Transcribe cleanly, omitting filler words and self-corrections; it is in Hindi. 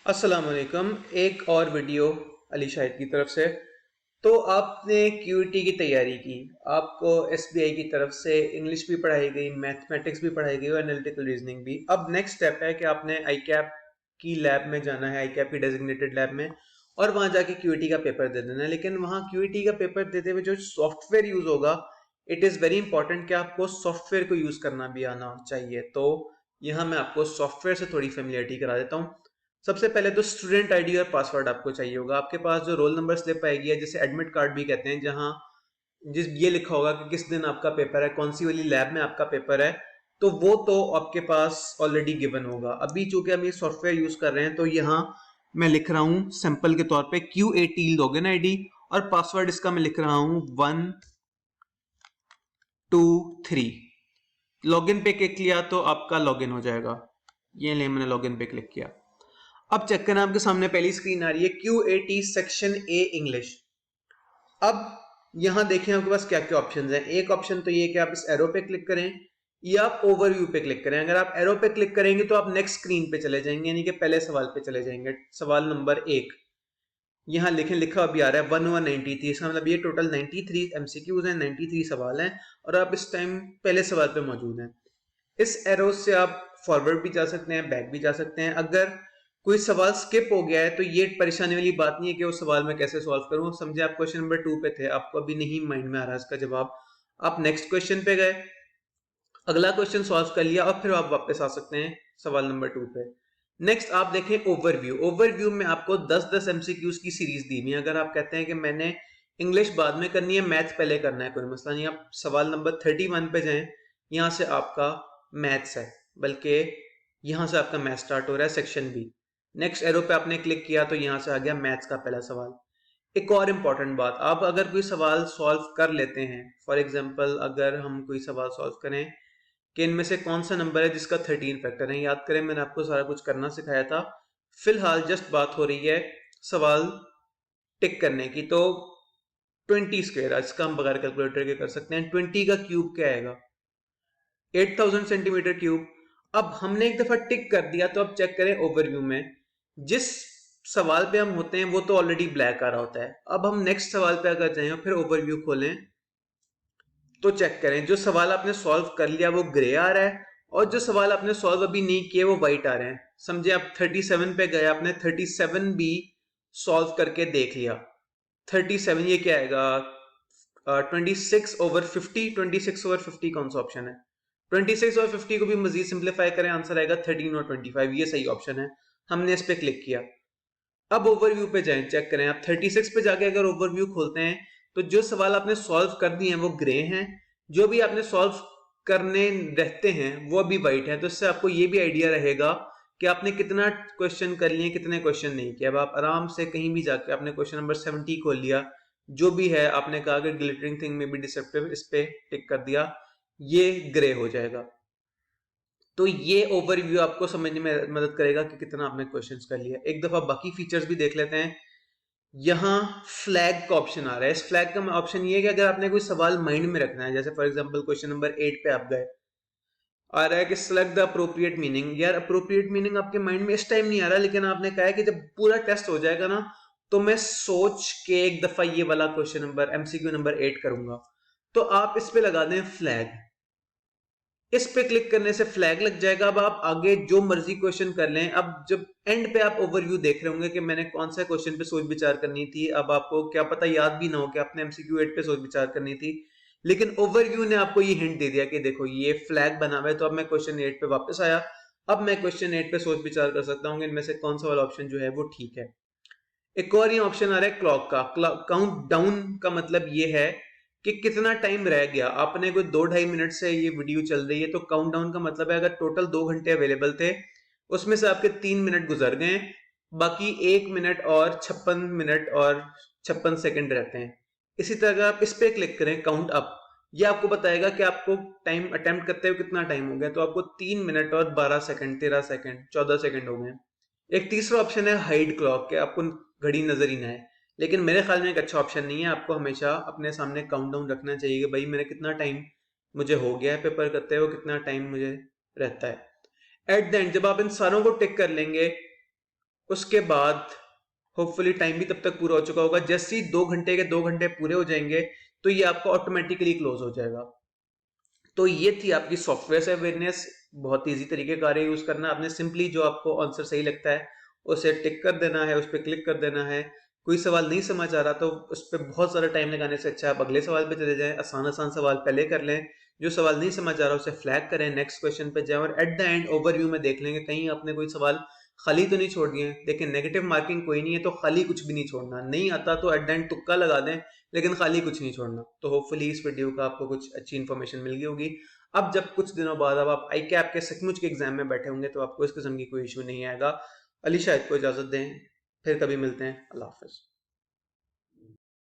अस्सलाम वालेकुम। एक और वीडियो अली शाहिद की तरफ से। तो आपने क्यूईटी की तैयारी की, आपको एसबीआई की तरफ से इंग्लिश भी पढ़ाई गई, मैथमेटिक्स भी पढ़ाई गई और एनालिटिकल रीजनिंग भी। अब नेक्स्ट स्टेप है कि आपने आईकैप की लैब में जाना है, आईकैप की डेजिग्नेटेड लैब में, और वहां जाके क्यूईटी का पेपर दे देना है। लेकिन वहां क्यूईटी का पेपर देते हुए जो सॉफ्टवेयर यूज होगा, इट इज वेरी इंपॉर्टेंट कि आपको सॉफ्टवेयर को यूज करना भी आना चाहिए। तो यहाँ मैं आपको सॉफ्टवेयर से थोड़ी फेमिलियरिटी करा देता हूँ। सबसे पहले तो स्टूडेंट आईडी और पासवर्ड आपको चाहिए होगा। आपके पास जो रोल नंबर स्लिप आएगी है, जिसे एडमिट कार्ड भी कहते हैं, जहां जिस ये लिखा होगा कि किस दिन आपका पेपर है, कौन सी वाली लैब में आपका पेपर है, तो वो तो आपके पास ऑलरेडी गिवन होगा। अभी चूंकि हम ये सॉफ्टवेयर यूज कर रहे हैं, तो यहाँ मैं लिख रहा हूं सैंपल के तौर पे Q80 लॉगिन आईडी, और पासवर्ड इसका मैं लिख रहा हूं 123। लॉगिन पे क्लिक किया तो आपका लॉगिन हो जाएगा। ये ले, मैंने लॉगिन पे क्लिक किया। अब चेक करना, आपके सामने पहली स्क्रीन आ रही है Q80 सेक्शन ए इंग्लिश। अब यहां देखें आपके पास क्या क्या ऑप्शंस हैं। एक ऑप्शन तो ये कि आप इस एरो पे क्लिक करें या आप ओवरव्यू पे क्लिक करें। अगर आप एरो पे क्लिक करेंगे तो आप नेक्स्ट स्क्रीन पे चले जाएंगे, यानी कि पहले सवाल पे चले जाएंगे। सवाल नंबर 1 यहां लिखा अभी आ रहा है 1193। इसका मतलब ये टोटल 93 एमसीक्यूज हैं, 93 सवाल हैं, और आप इस टाइम पहले सवाल पे मौजूद हैं। इस एरो से आप फॉरवर्ड भी जा सकते हैं, बैक भी जा सकते हैं। अगर कोई सवाल स्किप हो गया है तो ये परेशानी वाली बात नहीं है कि वो सवाल मैं कैसे सॉल्व करूं। समझे आप क्वेश्चन नंबर 2 पे थे, आपको अभी नहीं माइंड में आ रहा इसका जवाब, आप नेक्स्ट क्वेश्चन पे गए, अगला क्वेश्चन सॉल्व कर लिया, और फिर आप वापस आ सकते हैं सवाल नंबर 2 पे। नेक्स्ट आप देखें ओवरव्यू। ओवरव्यू में आपको 10-10 एमसीक्यूज की सीरीज दी हुई है। अगर आप कहते हैं कि मैंने इंग्लिश बाद में करनी है, मैथ पहले करना है, कोई मसला नहीं। आप सवाल नंबर 31 पे जाएं, यहां से आपका मैथ्स है, बल्कि यहां से आपका मैथ स्टार्ट हो रहा है, सेक्शन बी। नेक्स्ट एरो पे आपने क्लिक किया तो यहां से आ गया मैथ्स का पहला सवाल। एक और इंपॉर्टेंट बात, आप अगर कोई सवाल सॉल्व कर लेते हैं, फॉर एग्जांपल अगर हम कोई सवाल सॉल्व करें कि इनमें से कौन सा नंबर है जिसका 13 फैक्टर है, याद करें मैंने आपको सारा कुछ करना सिखाया था। फिलहाल जस्ट बात हो रही है सवाल टिक करने की। तो 20 स्क्वायर, इसका हम बगैर कैलकुलेटर के कर सकते हैं। 20 का क्यूब क्या आएगा? 8000 सेंटीमीटर क्यूब। अब हमने एक दफा टिक कर दिया, तो अब चेक करें ओवरव्यू में जिस सवाल पे हम होते हैं वो तो ऑलरेडी ब्लैक आ रहा होता है। अब हम नेक्स्ट सवाल पे अगर जाएं और फिर ओवरव्यू खोलें, तो चेक करें जो सवाल आपने सॉल्व कर लिया वो ग्रे आ रहा है, और जो सवाल आपने सॉल्व अभी नहीं किए वो व्हाइट आ रहे हैं। समझे आप 37 पे गए, आपने 37 भी सॉल्व करके देख लिया। 37 ये क्या आएगा? 26/50। 26/50 कौन सा ऑप्शन है? 26/50 को भी मजीद सिंप्लीफाई करें, आंसर आएगा 13 और 25। ये सही ऑप्शन है। हमने इस पे क्लिक किया। अब ओवरव्यू पे जाएं, चेक करें। आप 36 पे जाके अगर ओवरव्यू खोलते हैं, तो जो सवाल आपने सॉल्व कर दिए हैं वो ग्रे हैं, जो भी आपने सॉल्व करने रहते हैं वो भी व्हाइट है। तो इससे आपको ये भी आइडिया रहेगा कि आपने कितना क्वेश्चन कर लिए, कितने क्वेश्चन नहीं किया। अब आप आराम से कहीं भी जाके आपने क्वेश्चन नंबर 70 खोल लिया, जो भी है, आपने कहा कि ग्लिटरिंग थिंग में भी डिसेप्टिव, इस पे टिक कर दिया, ये ग्रे हो जाएगा। तो ये ओवरव्यू आपको समझने में मदद करेगा कि कितना आपने क्वेश्चंस कर लिया। एक दफा बाकी फीचर्स भी देख लेते हैं। यहाँ फ्लैग का ऑप्शन आ रहा है। इस फ्लैग का ऑप्शन ये है कि अगर आपने कोई सवाल माइंड में रखना है, जैसे फॉर एग्जांपल क्वेश्चन नंबर 8 पे आप गए, आ रहा है कि सेलेक्ट द अप्रोप्रिएट मीनिंग। यार अप्रोप्रिएट मीनिंग आपके माइंड में इस टाइम नहीं आ रहा, लेकिन आपने कहा है कि जब पूरा टेस्ट हो जाएगा ना, तो मैं सोच के एक दफा ये वाला क्वेश्चन नंबर एमसीक्यू नंबर 8 करूंगा। तो आप इस पे लगा दें फ्लैग। इस पे क्लिक करने से फ्लैग लग जाएगा। अब आप आगे जो मर्जी क्वेश्चन कर लें। अब जब एंड पे आप ओवरव्यू देख रहे होंगे कि मैंने कौन सा क्वेश्चन पे सोच विचार करनी थी, अब आपको क्या पता याद भी ना हो कि आपने एमसीक्यू 8 पे सोच विचार करनी थी, लेकिन ओवरव्यू ने आपको ये हिंट दे दिया कि देखो ये फ्लैग बना हुआ है। तो अब मैं क्वेश्चन 8 पे वापस आया, अब मैं क्वेश्चन 8 पे सोच विचार कर सकता हूँ इनमें से कौन सा वाला ऑप्शन जो है वो ठीक है। एक और ये ऑप्शन आ रहा है क्लॉक का। काउंट डाउन का मतलब ये है कि कितना टाइम रह गया। आपने कोई 2-2.5 मिनट से ये वीडियो चल रही है, तो काउंट डाउन का मतलब है अगर टोटल 2 घंटे अवेलेबल थे, उसमें से आपके 3 मिनट गुजर गए, बाकी 1 मिनट और 56 मिनट और 56 सेकंड रहते हैं। इसी तरह आप इस पे क्लिक करें काउंट अप, ये आपको बताएगा कि आपको टाइम अटेम्प्ट करते हुए कितना टाइम हो गया। तो आपको 3 मिनट और 12 सेकंड, 13 सेकंड, 14 सेकंड हो गए। एक तीसरा ऑप्शन है हाइड क्लॉक, के आपको घड़ी नजर ही ना आए, लेकिन मेरे ख्याल में एक अच्छा ऑप्शन नहीं है। आपको हमेशा अपने सामने काउंटडाउन रखना चाहिए कि भाई मैंने कितना टाइम मुझे हो गया है पेपर करते हुए, कितना टाइम मुझे रहता है। एट द एंड जब आप इन सारों को टिक कर लेंगे, उसके बाद होपफुली टाइम भी तब तक पूरा हो चुका होगा। जैसे ही 2 घंटे के 2 घंटे पूरे हो जाएंगे तो ये आपका ऑटोमेटिकली क्लोज हो जाएगा। तो ये थी आपकी सॉफ्टवेयर से अवेयरनेस। बहुत इजी तरीके का है यूज करना। आपने सिंपली जो आपको आंसर सही लगता है उसे टिक कर देना है, उस पर क्लिक कर देना है। कोई सवाल नहीं समझ आ रहा तो उस पर बहुत सारा टाइम लगाने से अच्छा आप अगले सवाल पे चले जाएं, आसान आसान सवाल पहले कर लें। जो सवाल नहीं समझ आ रहा उसे फ्लैग करें, नेक्स्ट क्वेश्चन पे जाएं और एट द एंड ओवरव्यू में देख लेंगे कहीं आपने कोई सवाल खाली तो नहीं छोड़ दिए। देखिए नेगेटिव मार्किंग कोई नहीं है तो खाली कुछ भी नहीं छोड़ना। नहीं आता तो एट द एंड तुक्का लगा दें, लेकिन खाली कुछ नहीं छोड़ना। तो होपफुली इस वीडियो का आपको कुछ अच्छी इन्फॉर्मेशन मिल गई होगी। अब जब कुछ दिनों बाद अब आप आई कैप के सचमुच के एग्जाम में बैठे होंगे तो आपको इस किस्म की कोई इशू नहीं आएगा। अली शाहिद को इजाजत दें, फिर कभी मिलते हैं। अल्लाह हाफिज।